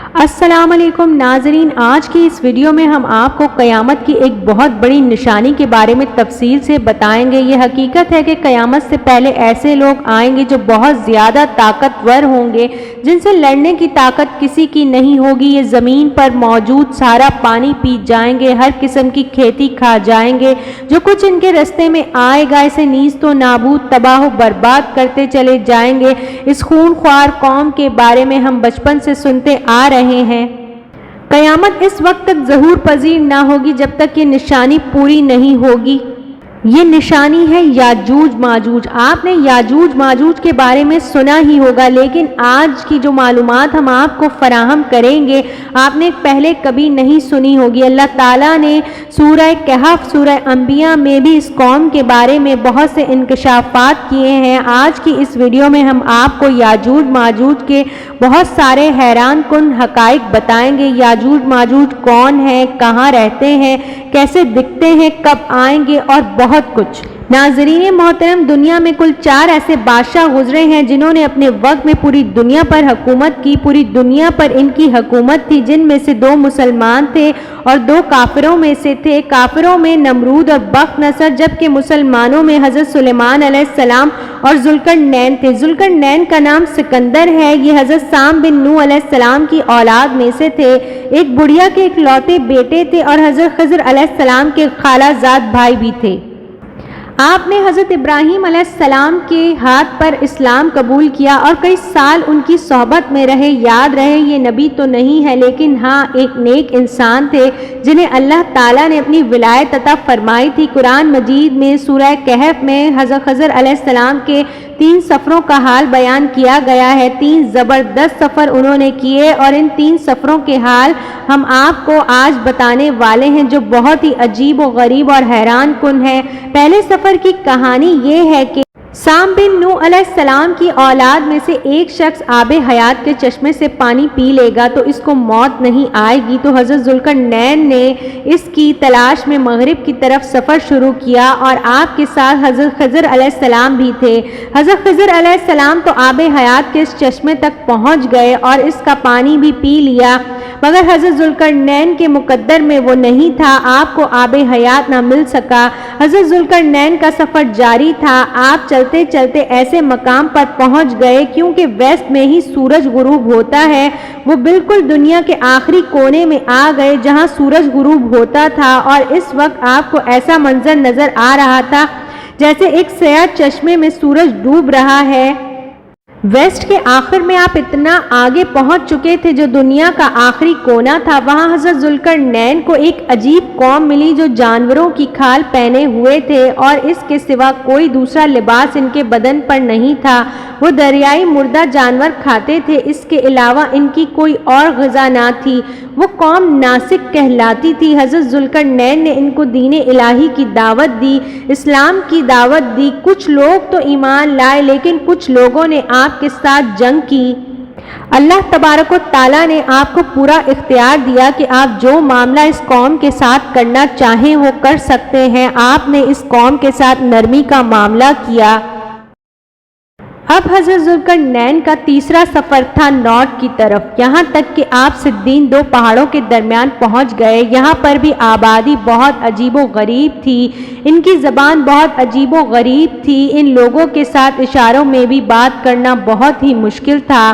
السلام علیکم ناظرین، آج کی اس ویڈیو میں ہم آپ کو قیامت کی ایک بہت بڑی نشانی کے بارے میں تفصیل سے بتائیں گے۔ یہ حقیقت ہے کہ قیامت سے پہلے ایسے لوگ آئیں گے جو بہت زیادہ طاقتور ہوں گے، جن سے لڑنے کی طاقت کسی کی نہیں ہوگی۔ یہ زمین پر موجود سارا پانی پی جائیں گے، ہر قسم کی کھیتی کھا جائیں گے، جو کچھ ان کے راستے میں آئے گا اسے نیست و نابود، تباہ و برباد کرتے چلے جائیں گے۔ اس خونخوار قوم کے بارے میں ہم بچپن سے سنتے آ رہے ہیں۔ قیامت اس وقت تک ظہور پذیر نہ ہوگی جب تک یہ نشانی پوری نہیں ہوگی۔ یہ نشانی ہے یاجوج ماجوج۔ آپ نے یاجوج ماجوج کے بارے میں سنا ہی ہوگا، لیکن آج کی جو معلومات ہم آپ کو فراہم کریں گے آپ نے پہلے کبھی نہیں سنی ہوگی۔ اللہ تعالیٰ نے سورہ کہف، سورہ انبیاء میں بھی اس قوم کے بارے میں بہت سے انکشافات کیے ہیں۔ آج کی اس ویڈیو میں ہم آپ کو یاجوج ماجوج کے بہت سارے حیران کن حقائق بتائیں گے۔ یاجوج ماجوج کون ہیں، کہاں رہتے ہیں، کیسے دکھتے ہیں، کب آئیں گے اور بہت کچھ۔ ناظرین محترم، دنیا میں کل 4 ایسے بادشاہ گزرے ہیں جنہوں نے اپنے وقت میں پوری دنیا پر حکومت کی۔ پوری دنیا پر ان کی حکومت تھی، جن میں سے 2 مسلمان تھے اور 2 کافروں میں سے تھے۔ کافروں میں نمرود اور بخت نصر، جبکہ مسلمانوں میں حضرت سلیمان علیہ السلام اور ذوالقرنین تھے۔ ذوالقرنین کا نام سکندر ہے۔ یہ حضرت سام بن نوح علیہ السلام کی اولاد میں سے تھے۔ ایک بڑھیا کے اکلوتے بیٹے تھے اور حضرت خضر علیہ السلام کے خالہ زاد بھائی بھی تھے۔ آپ نے حضرت ابراہیم علیہ السلام کے ہاتھ پر اسلام قبول کیا اور کئی سال ان کی صحبت میں رہے۔ یاد رہے یہ نبی تو نہیں ہے، لیکن ہاں ایک نیک انسان تھے جنہیں اللہ تعالیٰ نے اپنی ولایت عطا فرمائی تھی۔ قرآن مجید میں سورہ کہف میں حضرت خضر علیہ السلام کے 3 سفروں کا حال بیان کیا گیا ہے۔ 3 زبردست سفر انہوں نے کیے اور ان 3 سفروں کے حال ہم آپ کو آج بتانے والے ہیں، جو بہت ہی عجیب و غریب اور حیران کن ہے۔ پہلے سفر کی کہانی یہ ہے کہ سام بن نوح علیہ السلام کی اولاد میں سے ایک شخص آب حیات کے چشمے سے پانی پی لے گا تو اس کو موت نہیں آئے گی، تو حضرت ذوالقرنین نے اس کی تلاش میں مغرب کی طرف سفر شروع کیا اور آپ کے ساتھ حضرت خضر علیہ السلام بھی تھے۔ حضرت خضر علیہ السلام تو آب حیات کے اس چشمے تک پہنچ گئے اور اس کا پانی بھی پی لیا، مگر حضرت ذوالقرنین کے مقدر میں وہ نہیں تھا، آپ کو آب حیات نہ مل سکا۔ حضرت ذوالقرنین کا سفر جاری تھا۔ آپ چلتے چلتے ایسے مقام پر پہنچ گئے، کیونکہ ویسٹ میں ہی سورج غروب ہوتا ہے، وہ بالکل دنیا کے آخری کونے میں آ گئے جہاں سورج غروب ہوتا تھا، اور اس وقت آپ کو ایسا منظر نظر آ رہا تھا جیسے ایک سیاہ چشمے میں سورج ڈوب رہا ہے۔ ویسٹ کے آخر میں آپ اتنا آگے پہنچ چکے تھے جو دنیا کا آخری کونا تھا۔ وہاں حضرت ذوالقرنین کو ایک عجیب قوم ملی جو جانوروں کی کھال پہنے ہوئے تھے اور اس کے سوا کوئی دوسرا لباس ان کے بدن پر نہیں تھا۔ وہ دریائی مردہ جانور کھاتے تھے، اس کے علاوہ ان کی کوئی اور غذا نہ تھی۔ وہ قوم ناسک کہلاتی تھی۔ حضرت ذوالقرنین نے ان کو دین الہی کی دعوت دی، اسلام کی دعوت دی۔ کچھ لوگ تو ایمان لائے، لیکن کچھ لوگوں نے آپ کے ساتھ جنگ کی۔ اللہ تبارک و تعالیٰ نے آپ کو پورا اختیار دیا کہ آپ جو معاملہ اس قوم کے ساتھ کرنا چاہیں وہ کر سکتے ہیں۔ آپ نے اس قوم کے ساتھ نرمی کا معاملہ کیا۔ اب حضرت ذوالقرنین کا تیسرا سفر تھا نارتھ کی طرف، یہاں تک کہ آپ صدین 2 پہاڑوں کے درمیان پہنچ گئے۔ یہاں پر بھی آبادی بہت عجیب و غریب تھی، ان کی زبان بہت عجیب و غریب تھی، ان لوگوں کے ساتھ اشاروں میں بھی بات کرنا بہت ہی مشکل تھا۔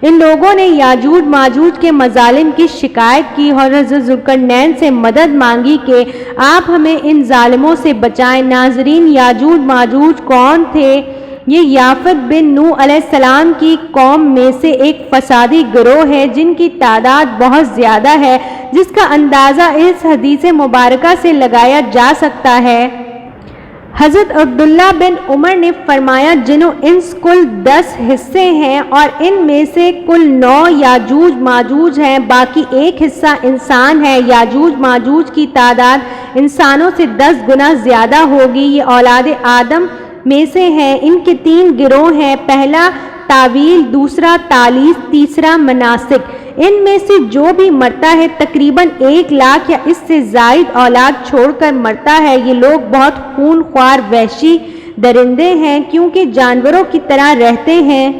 ان لوگوں نے یاجوج ماجوج کے مظالم کی شکایت کی اور حضرت ذوالقرنین سے مدد مانگی کہ آپ ہمیں ان ظالموں سے بچائیں۔ ناظرین، یاجوج ماجوج کون تھے؟ یہ یافت بن نوح علیہ السلام کی قوم میں سے ایک فسادی گروہ ہے جن کی تعداد بہت زیادہ ہے، جس کا اندازہ اس حدیث مبارکہ سے لگایا جا سکتا ہے۔ حضرت عبداللہ بن عمر نے فرمایا جنو انس کل 10 حصے ہیں اور ان میں سے کل 9 یاجوج ماجوج ہیں، باقی 1 حصہ انسان ہے۔ یاجوج ماجوج کی تعداد انسانوں سے 10 گنا زیادہ ہوگی۔ یہ اولاد آدم میں سے ہیں۔ ان کے 3 گروہ ہیں، پہلا تاویل، دوسرا تالیس، تیسرا مناسک۔ ان میں سے جو بھی مرتا ہے تقریباً 1 لاکھ یا اس سے زائد اولاد چھوڑ کر مرتا ہے۔ یہ لوگ بہت خون خوار وحشی درندے ہیں، کیونکہ جانوروں کی طرح رہتے ہیں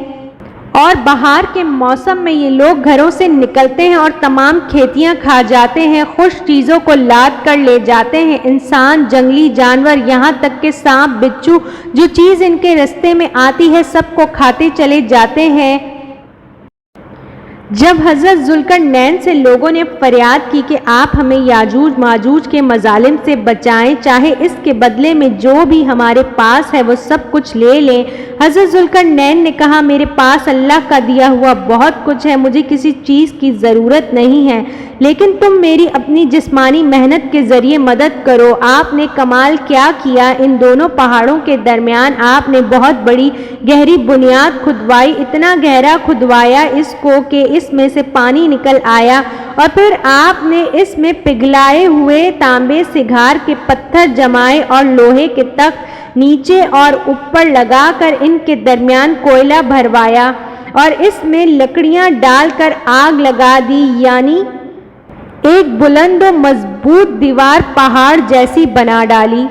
اور بہار کے موسم میں یہ لوگ گھروں سے نکلتے ہیں اور تمام کھیتیاں کھا جاتے ہیں، خشک چیزوں کو لاد کر لے جاتے ہیں، انسان، جنگلی جانور، یہاں تک کہ سانپ، بچھو، جو چیز ان کے راستے میں آتی ہے سب کو کھاتے چلے جاتے ہیں۔ جب حضرت ذوالقرنین سے لوگوں نے فریاد کی کہ آپ ہمیں یاجوج ماجوج کے مظالم سے بچائیں، چاہے اس کے بدلے میں جو بھی ہمارے پاس ہے وہ سب کچھ لے لیں، حضرت ذوالقرنین نے کہا میرے پاس اللہ کا دیا ہوا بہت کچھ ہے، مجھے کسی چیز کی ضرورت نہیں ہے، لیکن تم میری اپنی جسمانی محنت کے ذریعے مدد کرو۔ آپ نے کمال کیا کیا، ان دونوں پہاڑوں کے درمیان آپ نے بہت بڑی گہری بنیاد کھدوائی، اتنا گہرا کھدوایا اس کو کہ اس میں سے پانی نکل آیا، اور پھر آپ نے اس میں پگھلائے ہوئے تانبے سگھار کے پتھر جمائے اور لوہے کے تخت نیچے اور اوپر لگا کر ان کے درمیان کوئلہ بھروایا اور اس میں لکڑیاں ڈال کر آگ لگا دی، یعنی ایک بلند و مضبوط دیوار پہاڑ جیسی بنا ڈالی۔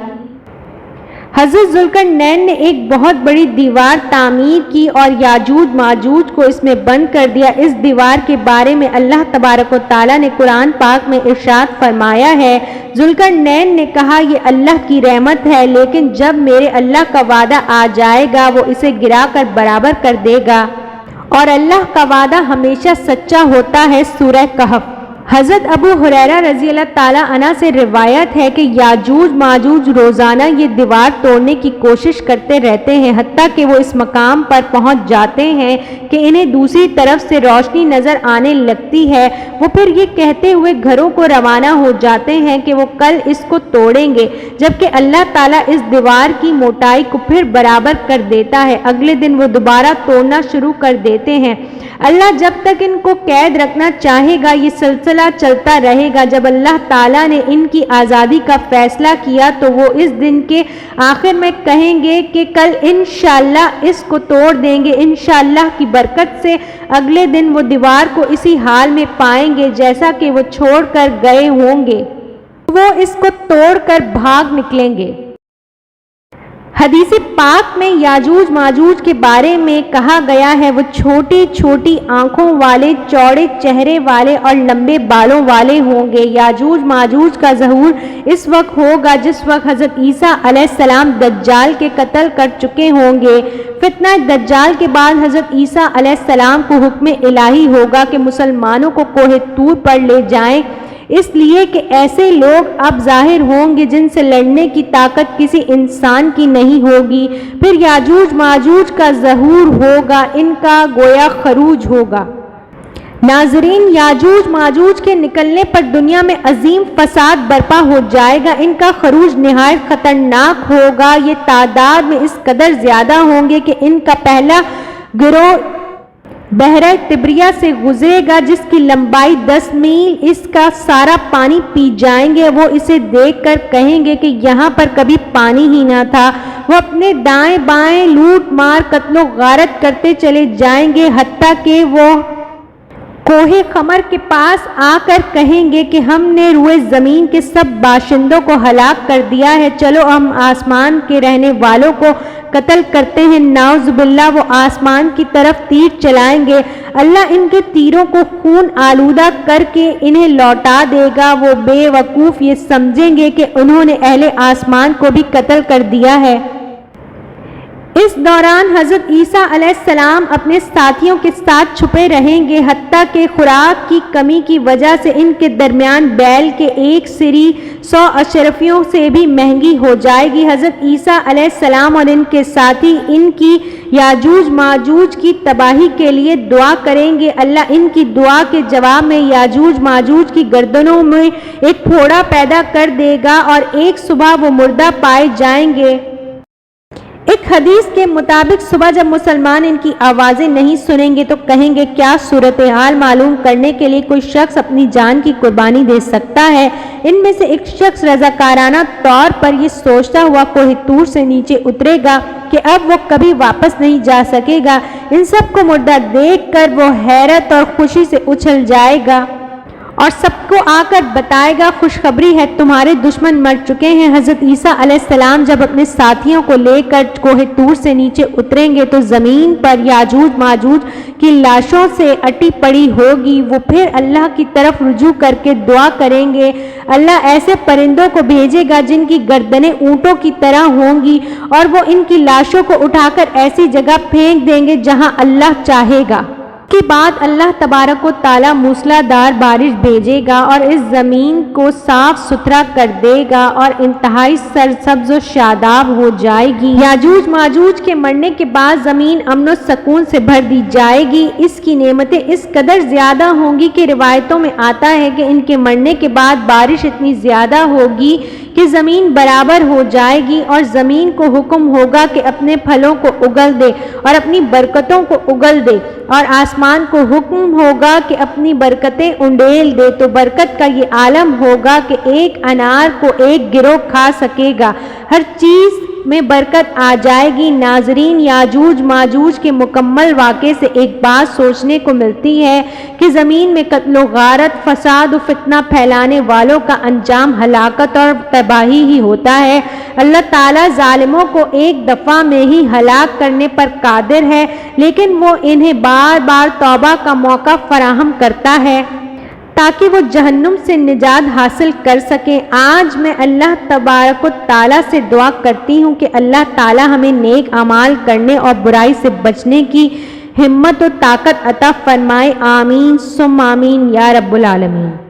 حضرت ذوالقرنین نے ایک بہت بڑی دیوار تعمیر کی اور یاجوج ماجوج کو اس میں بند کر دیا۔ اس دیوار کے بارے میں اللہ تبارک و تعالیٰ نے قرآن پاک میں ارشاد فرمایا ہے، ذوالقرنین نے کہا یہ اللہ کی رحمت ہے، لیکن جب میرے اللہ کا وعدہ آ جائے گا وہ اسے گرا کر برابر کر دے گا، اور اللہ کا وعدہ ہمیشہ سچا ہوتا ہے۔ سورہ کہف۔ حضرت ابو ہریرہ رضی اللہ تعالیٰ عنہ سے روایت ہے کہ یاجوج ماجوج روزانہ یہ دیوار توڑنے کی کوشش کرتے رہتے ہیں، حتیٰ کہ وہ اس مقام پر پہنچ جاتے ہیں کہ انہیں دوسری طرف سے روشنی نظر آنے لگتی ہے۔ وہ پھر یہ کہتے ہوئے گھروں کو روانہ ہو جاتے ہیں کہ وہ کل اس کو توڑیں گے، جبکہ اللہ تعالیٰ اس دیوار کی موٹائی کو پھر برابر کر دیتا ہے۔ اگلے دن وہ دوبارہ توڑنا شروع کر دیتے ہیں۔ اللہ جب تک ان کو قید رکھنا چاہے گا یہ سلسلہ چلتا رہے گا۔ جب اللہ تعالیٰ نے ان کی آزادی کا فیصلہ کیا تو وہ اس دن کے آخر میں کہیں گے کہ کل انشاءاللہ اس کو توڑ دیں گے۔ انشاءاللہ کی برکت سے اگلے دن وہ دیوار کو اسی حال میں پائیں گے جیسا کہ وہ چھوڑ کر گئے ہوں گے، وہ اس کو توڑ کر بھاگ نکلیں گے۔ حدیث پاک میں یاجوج ماجوج کے بارے میں کہا گیا ہے وہ چھوٹی چھوٹی آنکھوں والے، چوڑے چہرے والے اور لمبے بالوں والے ہوں گے۔ یاجوج ماجوج کا ظہور اس وقت ہوگا جس وقت حضرت عیسیٰ علیہ السلام دجال کے قتل کر چکے ہوں گے۔ فتنہ دجال کے بعد حضرت عیسیٰ علیہ السلام کو حکم الہی ہوگا کہ مسلمانوں کو کوہ طور پر لے جائیں، اس لیے کہ ایسے لوگ اب ظاہر ہوں گے جن سے لڑنے کی طاقت کسی انسان کی نہیں ہوگی۔ پھر یاجوج ماجوج کا ظہور ہوگا، ان کا گویا خروج ہوگا۔ ناظرین، یاجوج ماجوج کے نکلنے پر دنیا میں عظیم فساد برپا ہو جائے گا، ان کا خروج نہایت خطرناک ہوگا۔ یہ تعداد میں اس قدر زیادہ ہوں گے کہ ان کا پہلا گروہ بحیرہ طبریہ سے گزرے گا جس کی لمبائی 10 میل، اس کا سارا پانی پی جائیں گے۔ وہ اسے دیکھ کر کہیں گے کہ یہاں پر کبھی پانی ہی نہ تھا۔ وہ اپنے دائیں بائیں لوٹ مار قتل و غارت کرتے چلے جائیں گے، حتیٰ کہ وہ کوہ خمر کے پاس آ کر کہیں گے کہ ہم نے روئے زمین کے سب باشندوں کو ہلاک کر دیا ہے، چلو ہم آسمان کے رہنے والوں کو قتل کرتے ہیں۔ نعوذ باللہ، وہ آسمان کی طرف تیر چلائیں گے، اللہ ان کے تیروں کو خون آلودہ کر کے انہیں لوٹا دے گا۔ وہ بے وقوف یہ سمجھیں گے کہ انہوں نے اہل آسمان کو بھی قتل کر دیا ہے۔ اس دوران حضرت عیسیٰ علیہ السلام اپنے ساتھیوں کے ساتھ چھپے رہیں گے، حتیٰ کہ خوراک کی کمی کی وجہ سے ان کے درمیان بیل کے ایک سری 100 اشرفیوں سے بھی مہنگی ہو جائے گی۔ حضرت عیسیٰ علیہ السلام اور ان کے ساتھی ان کی یاجوج ماجوج کی تباہی کے لیے دعا کریں گے۔ اللہ ان کی دعا کے جواب میں یاجوج ماجوج کی گردنوں میں ایک پھوڑا پیدا کر دے گا اور ایک صبح وہ مردہ پائے جائیں گے۔ ایک حدیث کے مطابق صبح جب مسلمان ان کی آوازیں نہیں سنیں گے تو کہیں گے کیا صورتحال معلوم کرنے کے لیے کوئی شخص اپنی جان کی قربانی دے سکتا ہے؟ ان میں سے ایک شخص رضاکارانہ طور پر یہ سوچتا ہوا کوہ طور سے نیچے اترے گا کہ اب وہ کبھی واپس نہیں جا سکے گا۔ ان سب کو مردہ دیکھ کر وہ حیرت اور خوشی سے اچھل جائے گا اور سب کو آ کر بتائے گا خوشخبری ہے تمہارے دشمن مر چکے ہیں۔ حضرت عیسیٰ علیہ السلام جب اپنے ساتھیوں کو لے کر کوہ طور سے نیچے اتریں گے تو زمین پر یاجوج ماجوج کی لاشوں سے اٹی پڑی ہوگی۔ وہ پھر اللہ کی طرف رجوع کر کے دعا کریں گے۔ اللہ ایسے پرندوں کو بھیجے گا جن کی گردنیں اونٹوں کی طرح ہوں گی اور وہ ان کی لاشوں کو اٹھا کر ایسی جگہ پھینک دیں گے جہاں اللہ چاہے گا۔ کے بعد اللہ تبارک و تعالیٰ موسلادھار بارش بھیجے گا اور اس زمین کو صاف ستھرا کر دے گا اور انتہائی سرسبز و شاداب ہو جائے گی۔ یاجوج ماجوج کے مرنے کے بعد زمین امن و سکون سے بھر دی جائے گی۔ اس کی نعمتیں اس قدر زیادہ ہوں گی کہ روایتوں میں آتا ہے کہ ان کے مرنے کے بعد بارش اتنی زیادہ ہوگی کہ زمین برابر ہو جائے گی اور زمین کو حکم ہوگا کہ اپنے پھلوں کو اگل دے اور اپنی برکتوں کو اگل دے، اور آسمان کو حکم ہوگا کہ اپنی برکتیں انڈیل دے۔ تو برکت کا یہ عالم ہوگا کہ ایک انار کو ایک گروہ کھا سکے گا، ہر چیز میں برکت آ جائے گی۔ ناظرین، یاجوج ماجوج کے مکمل واقعے سے ایک بات سوچنے کو ملتی ہے کہ زمین میں قتل و غارت، فساد و فتنہ پھیلانے والوں کا انجام ہلاکت اور تباہی ہی ہوتا ہے۔ اللہ تعالیٰ ظالموں کو ایک دفعہ میں ہی ہلاک کرنے پر قادر ہے، لیکن وہ انہیں بار بار توبہ کا موقع فراہم کرتا ہے تاکہ وہ جہنم سے نجات حاصل کر سکیں۔ آج میں اللہ تبارک و تعالیٰ سے دعا کرتی ہوں کہ اللہ تعالیٰ ہمیں نیک اعمال کرنے اور برائی سے بچنے کی ہمت و طاقت عطا فرمائے۔ آمین ثم آمین یا رب العالمین۔